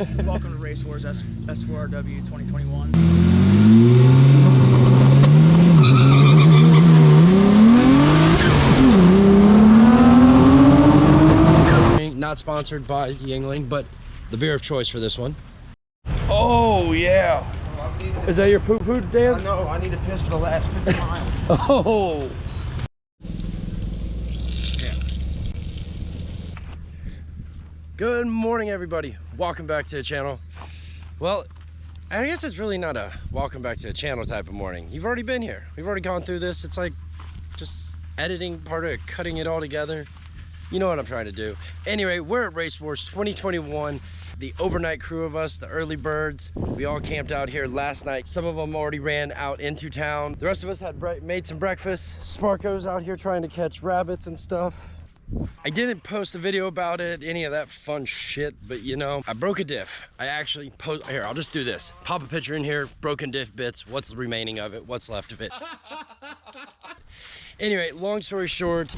Welcome to Race Wars S4RW 2021. Not sponsored by Yingling, but the beer of choice for this one. Oh yeah! Is that your poo-poo dance? No, I need to piss for the last 50 miles. Oh! Yeah. Good morning, everybody. Welcome back to the channel. Well, I guess it's really not a welcome back to the channel type of morning. You've already been here. We've already gone through this. It's like just editing part of it, cutting it all together. You know what I'm trying to do. Anyway, we're at Race Wars 2021. The overnight crew of us, the early birds, we all camped out here last night. Some of them already ran out into town. The rest of us had made some breakfast. Sparko's out here trying to catch rabbits and stuff. I didn't post a video about it, any of that fun shit, but you know, I broke a diff. I actually here, I'll just do this. Pop a picture in here, broken diff bits, what's the remaining of it, what's left of it. Anyway, long story short,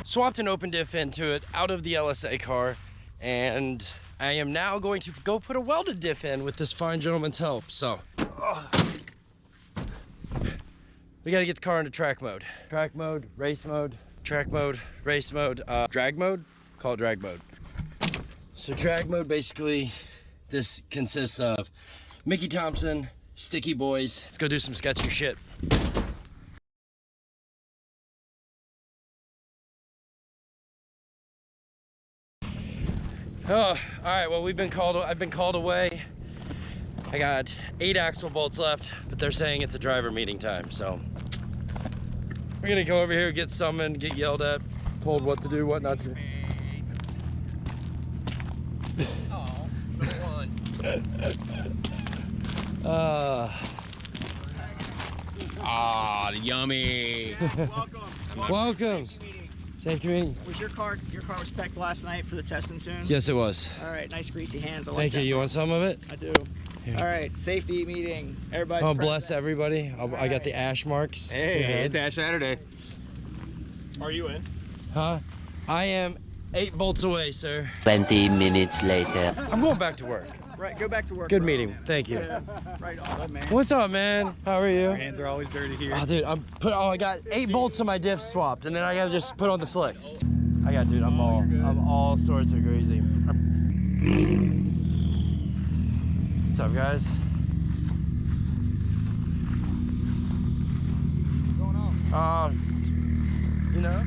swapped an open diff into it out of the LSA car, and I am now going to go put a welded diff in with this fine gentleman's help. So we got to get the car into track mode, race mode, track mode, race mode, drag mode. Call it drag mode. So drag mode, basically this consists of Mickey Thompson, Sticky Boys. Let's go do some sketchy shit. Oh, all right, well, I've been called away. I got 8 axle bolts left, but they're saying it's a driver meeting time, so we're gonna go over here, get summoned, get yelled at, told what to do, what not to. Oh, the one. Yummy. Welcome. Welcome. Safety meeting. Was your car was teched last night for the testing soon? Yes, it was. All right, nice greasy hands. I like Thank that. you. You want some of it? I do. Here. All right, safety meeting. Everybody. Oh, bless everybody. I got the ash marks. Hey, it's Ash Saturday. Are you in? Huh? I am 8 bolts away, sir. 20 minutes later. I'm going back to work. Right, go back to work. Good bro. meeting. Thank you. Yeah, right on, man. What's up, man? How are you? Hands are always dirty here. Oh, dude, I got 8 bolts on my diff swapped, and then I gotta just put on the slicks. Dude, I'm all sorts of crazy. What's up, guys? What's going on? You know?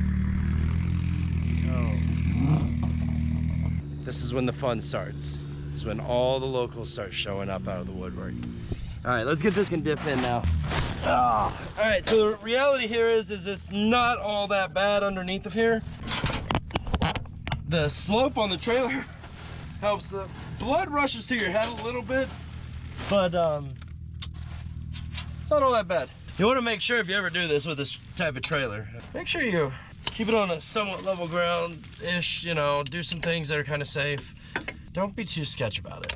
Oh. This is when the fun starts. This is when all the locals start showing up out of the woodwork. All right, let's get this diff in now. All right, so the reality here is it's not all that bad underneath of here. The slope on the trailer helps. The blood rushes to your head a little bit, but it's not all that bad. You want to make sure, if you ever do this with this type of trailer, make sure you keep it on a somewhat level ground-ish, you know, do some things that are kind of safe. Don't be too sketch about it.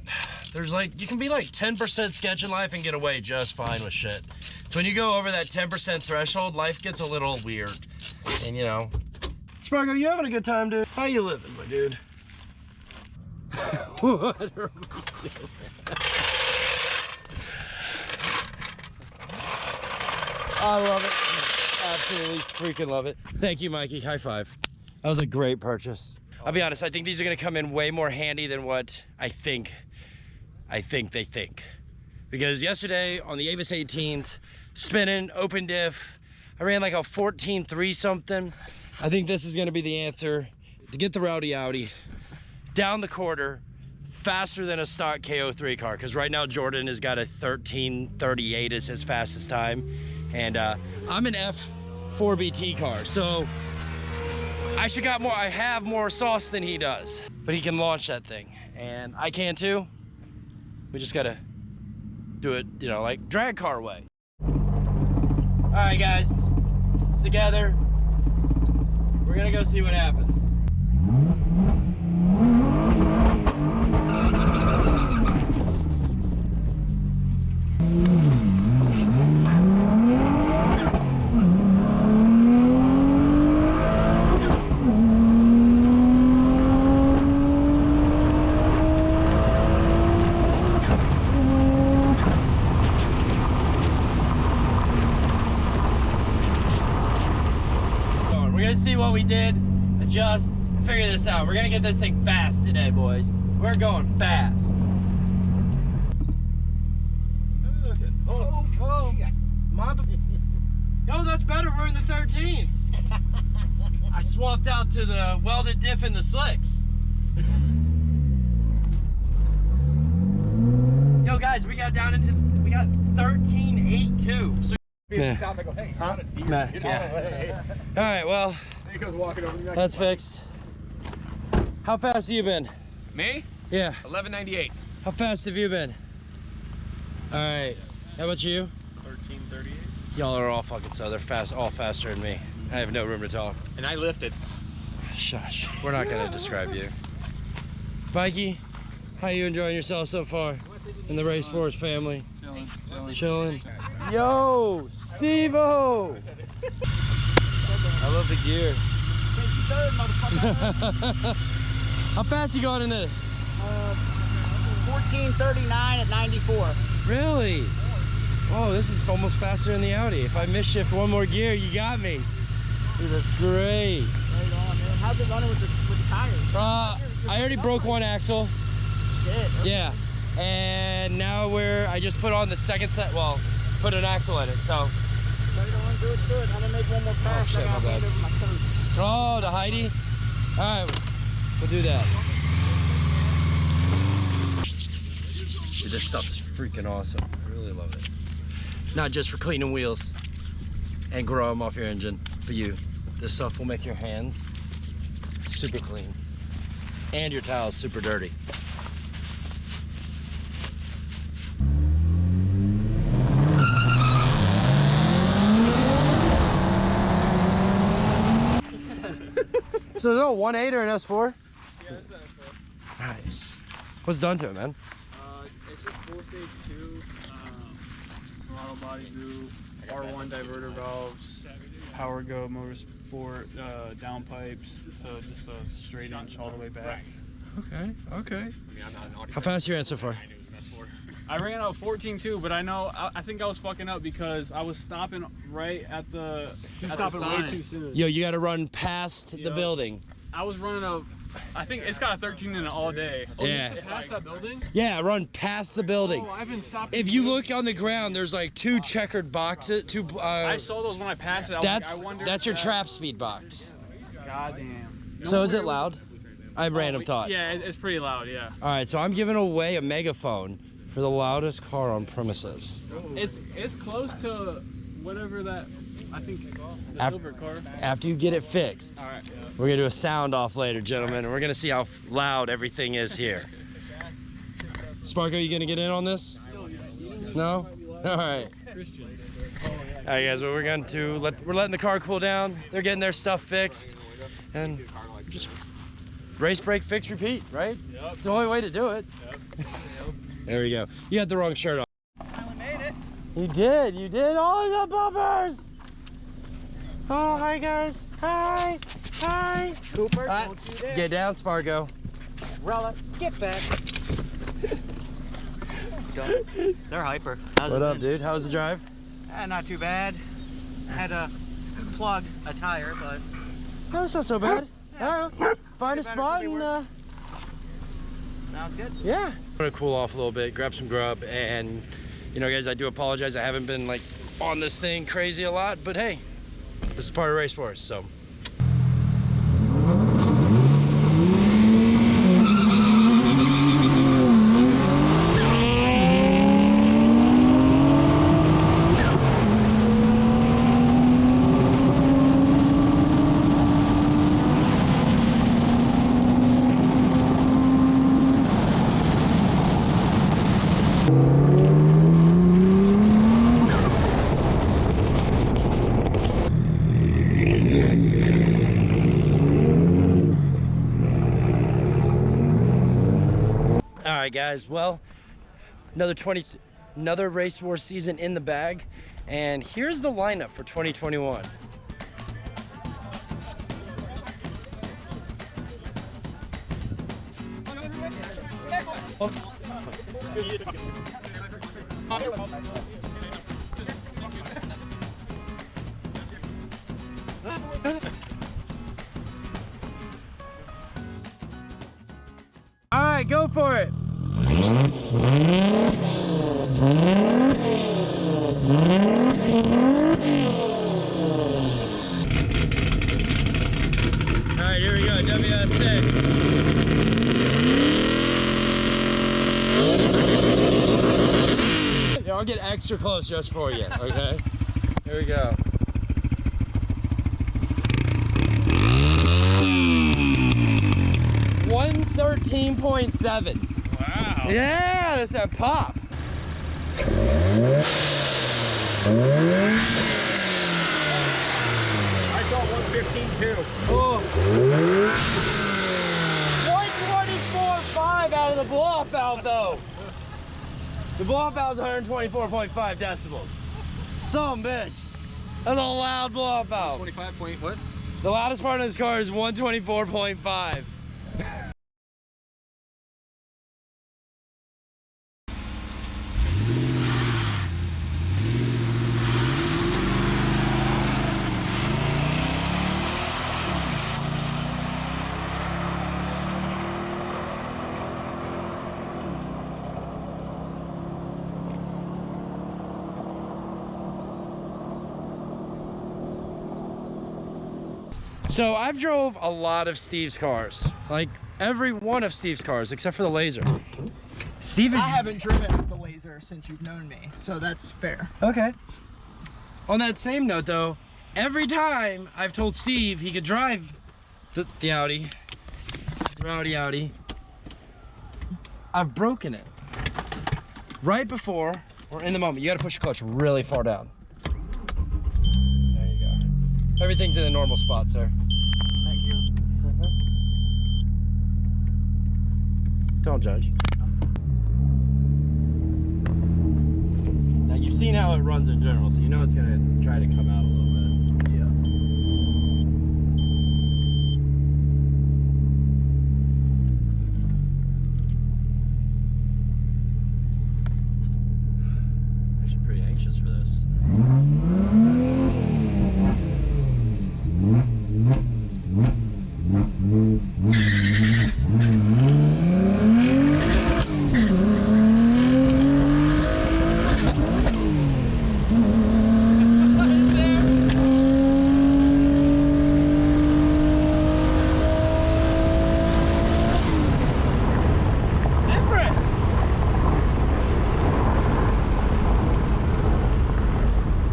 There's you can be like 10% sketch in life and get away just fine with shit. So when you go over that 10% threshold, life gets a little weird. And you know, Sparko, you having a good time, dude? How you living, my dude? What are we doing? I love it. Absolutely freaking love it. Thank you, Mikey. High five. That was a great purchase. I'll be honest, I think these are gonna come in way more handy than what I think they think. Because yesterday on the Avis 18s, spinning, open diff, I ran like a 14.3 something. I think this is gonna be the answer to get the RwdyAudi down the quarter faster than a stock KO3 car. Because right now Jordan has got a 13:38 as his fastest time. And I'm an F4BT car, so I have more sauce than he does, but he can launch that thing, and I can too. We just gotta do it, you know, like drag car way. All right, guys, it's together. We're gonna go see what happens. what we did. Adjust, figure this out. We're gonna get this thing fast today, boys. We're going fast. Oh, no, that's better. We're in the 13s. I swapped out to the welded diff in the slicks. Yo, guys, we got 13.82. So Stop and go, hey, huh? yeah. All right, well, He goes walking over. that's fixed. How fast have you been? Me? Yeah. 1198. How fast have you been? All right. How about you? 1338. Y'all are all fucking so. They're fast, all faster than me. I have no room to talk. And I lifted. Shush. We're not gonna describe you. Mikey, how you enjoying yourself so far? In the Race Wars family? Chilling. Yo, Steve-O! I love the gear. How fast you going in this? 1439 at 94. Really? Oh, this is almost faster than the Audi. If I misshift one more gear, you got me. Dude, that's great. Right on, man. How's it running with the tires? I already broke one axle. Shit. Okay. Yeah. And now I just put on the second set, well, put an axle in it, so. Right on, do it to it. I'm gonna make one more pass. shit, I got my hand bad. over my coat. Oh, the Heidi? All right, we'll do that. Dude, this stuff is freaking awesome. I really love it. Not just for cleaning wheels and grow them off your engine, but this stuff will make your hands super clean and your towels super dirty. So is it a 1.8 or an S4? Yeah, it's an S4. Nice. What's done to it, man? It's just full stage 2, throttle body group, R1 diverter valves, power go motorsport, downpipes, so just a straight inch all the way back. Okay, okay. I mean, I'm not an Audi How fast you ran so far? I knew it was an S4. I ran out 14.2, but I think I was fucking up because I was stopping right at the way too soon. Yo, you gotta run past the Yep. building. I was running I think it's got a 13 in it all day. Yeah. Past that building? Yeah, run past the building. Oh, I've been stopping. If you look on the ground, there's like two checkered boxes, I saw those when I passed it. I wondered that's your if that- trap speed box. Goddamn. So is it loud? I random thought. Yeah, it's pretty loud, yeah. All right, so I'm giving away a megaphone for the loudest car on premises. It's close to whatever that, I think, the silver car. After you get it fixed, All right, yeah. we're gonna do a sound off later, gentlemen, and we're gonna see how loud everything is here. Sparko, you gonna get in on this? No? All right. All right, guys, well, we're letting the car cool down. They're getting their stuff fixed, and just race, brake, fix, repeat, right? Yep. It's the only way to do it. Yep. There we go. You had the wrong shirt on. Finally made it. You did, you did. Oh, the bumpers! Oh, hi, guys. Hi, hi. Cooper, don't you dare. Get down, Sparko. Rella, get back. They're hyper. What up, dude? How was the drive? Not too bad. Had to plug a tire, but No, that's not so bad. Yeah. Find a Better spot could be and worse. Sounds good. yeah. I'm gonna cool off a little bit, grab some grub, and you know, guys, I do apologize. I haven't been like on this thing crazy a lot, but hey, this is part of Race Wars, so. All right, guys, well, another Race War season in the bag, and here's the lineup for 2021. right, go for it. All right, here we go, WS6. Yeah, I'll get extra close just for you, okay? Here we go. $113.7. Wow. Yeah, that's that pop. I saw 115 too. Oh. 124.5 out of the blow-off valve though. The blow-off valve is 124.5 decibels. Some bitch. That's a loud blow-off valve. 25 point what? The loudest part of this car is 124.5. So I've drove a lot of Steve's cars, like every one of Steve's cars except for the Laser. Steve is... I haven't driven the Laser since you've known me, so that's fair. Okay. On that same note though, every time I've told Steve he could drive the Audi, RwdyAudi, I've broken it. Right before, or in the moment, you gotta push the clutch really far down. There you go. Everything's in the normal spot, sir. Thank you. Don't judge. Now you've seen how it runs in general, so you know it's gonna try to come out a little bit. Yeah. Actually pretty anxious for this.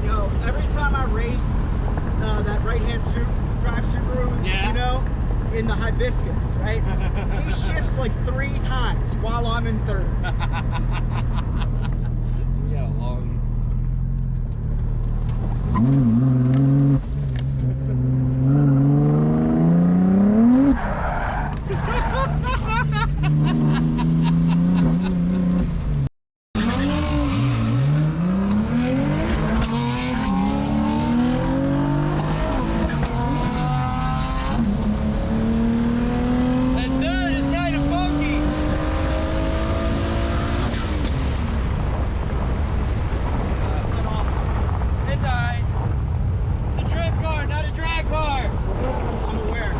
Yo, every time I race that right-hand drive Subaru, Yeah. you know, in the hibiscus, right? He shifts like 3 times while I'm in third. Yeah, long. And third is kind of funky. I'm off. It's alright. It's a drift car, not a drag car. I'm aware.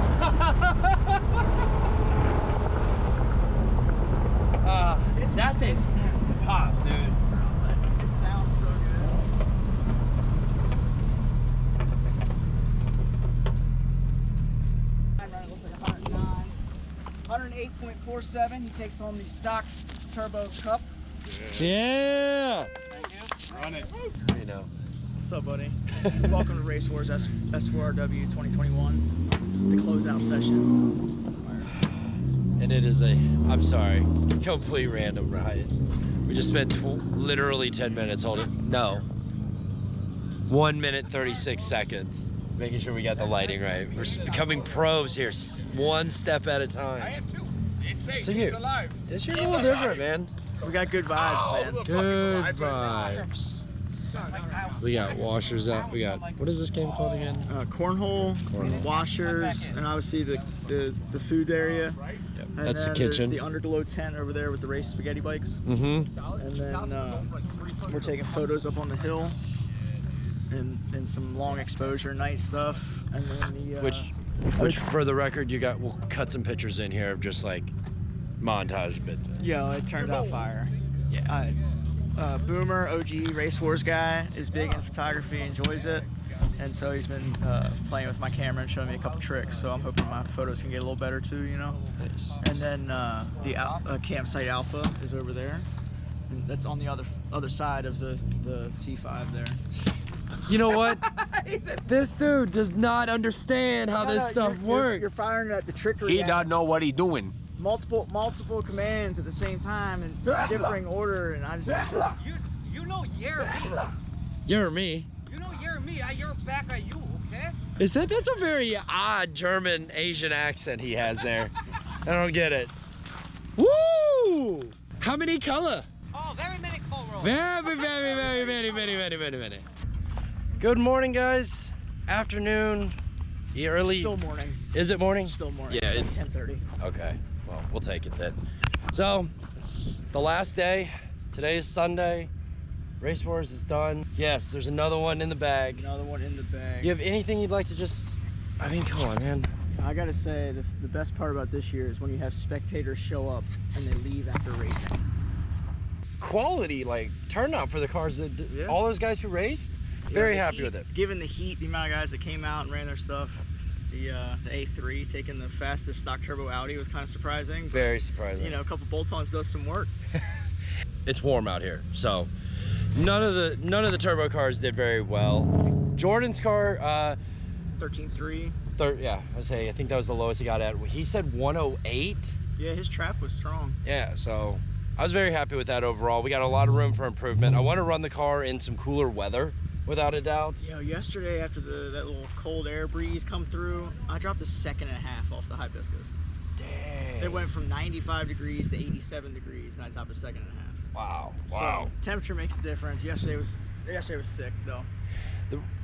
That thing snaps and pops, dude. It sounds so good. It looks like 109. 108.47. He takes home the stock turbo cup. Yeah. Run it. You know. What's up, buddy? Welcome to Race Wars S4RW 2021, the closeout session. And it is a, I'm sorry, complete random ride. We just spent literally 10 minutes holding, no, 1 minute 36 seconds, making sure we got the lighting right. We're becoming pros here, one step at a time. So you, this year's a little different, man. We got good vibes, man. Good vibes. We got washers out. We got, what is this game called again? Cornhole, washers, and obviously the food area. Yep, And that's the then there's kitchen. the underglow tent over there with the race spaghetti bikes. Mm-hmm. And then we're taking photos up on the hill and some long exposure night stuff. And then the Which for the record, we'll cut some pictures in here of just like montage bit. Yo, it turned out fire. Yeah. Boomer, OG Race Wars guy, is big in photography, enjoys it. And so he's been playing with my camera and showing me a couple tricks. So I'm hoping my photos can get a little better too, you know? Nice. And then the campsite alpha is over there. And that's on the other side of the C5 there. You know what? This dude does not understand how this stuff works. You're firing at the trickery. He doesn't know what he's doing. Multiple commands at the same time in differing order, and I just. You know you're me. You're me. You know you're me. You're back at you, okay? That's a very odd German Asian accent he has there. I don't get it. Woo! How many color? Oh, very many colors. Very many. Good morning, guys. Afternoon. Early. Still morning. Is it morning? Still morning. Yeah. It's like 10:30. Okay. Well, we'll take it then. So, it's the last day. Today is Sunday. Race Wars is done. Yes, there's another one in the bag. Another one in the bag. You have anything you'd like to just, I mean, come on, man. I gotta say, the best part about this year is when you have spectators show up and they leave after racing. Quality, like, turnout for the cars that, Yeah. all those guys who raced, very happy with it. Given the heat, the amount of guys that came out and ran their stuff, the A3 taking the fastest stock turbo Audi was kind of surprising. But, Very surprising. you know, a couple bolt-ons does some work. It's warm out here, so none of the turbo cars did very well. Jordan's car, 13.3. yeah, I think that was the lowest he got at. He said 108. Yeah, his trap was strong. Yeah, so I was very happy with that overall. We got a lot of room for improvement. I want to run the car in some cooler weather, without a doubt. You know, yesterday after that little cold air breeze come through, I dropped a second and a half off the hibiscus. Dang. It went from 95 degrees to 87 degrees, and I dropped a second and a half. Wow. So temperature makes a difference. Yesterday was sick though.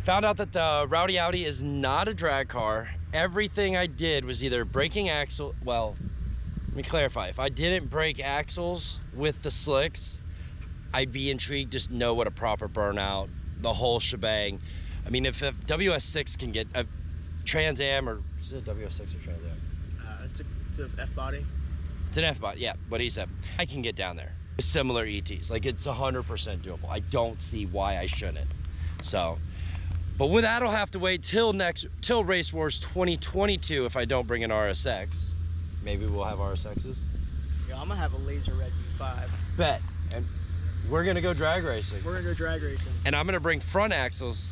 Found out that the RwdyAudi is not a drag car. Everything I did was either braking axle, well, let me clarify. If I didn't brake axles with the slicks, I'd be intrigued just know what a proper burnout, the whole shebang. I mean, if WS6 can get a Trans Am, or is it a WS6 or Trans Am? It's a F body. It's an F-bot, yeah, what he said. I can get down there. Similar ETs, like it's 100% doable. I don't see why I shouldn't. So, but with that, I'll have to wait till Race Wars 2022 if I don't bring an RSX. Maybe we'll have RSXs. Yeah, I'm gonna have a laser red V5. Bet. And we're gonna go drag racing. We're gonna go drag racing. And I'm gonna bring front axles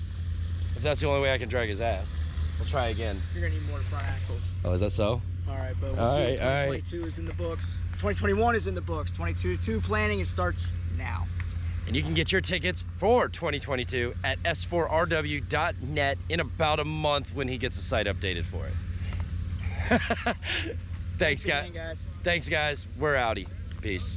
if that's the only way I can drag his ass. We'll try again. You're gonna need more front axles. Oh, is that so? All right, but we'll All see. right, 2022 is in the books. 2021 is in the books. 2022 planning, it starts now. And you can get your tickets for 2022 at S4RW.net in about a month when he gets the site updated for it. Thanks, guys. Again, guys. Thanks, guys. We're Audi. Peace.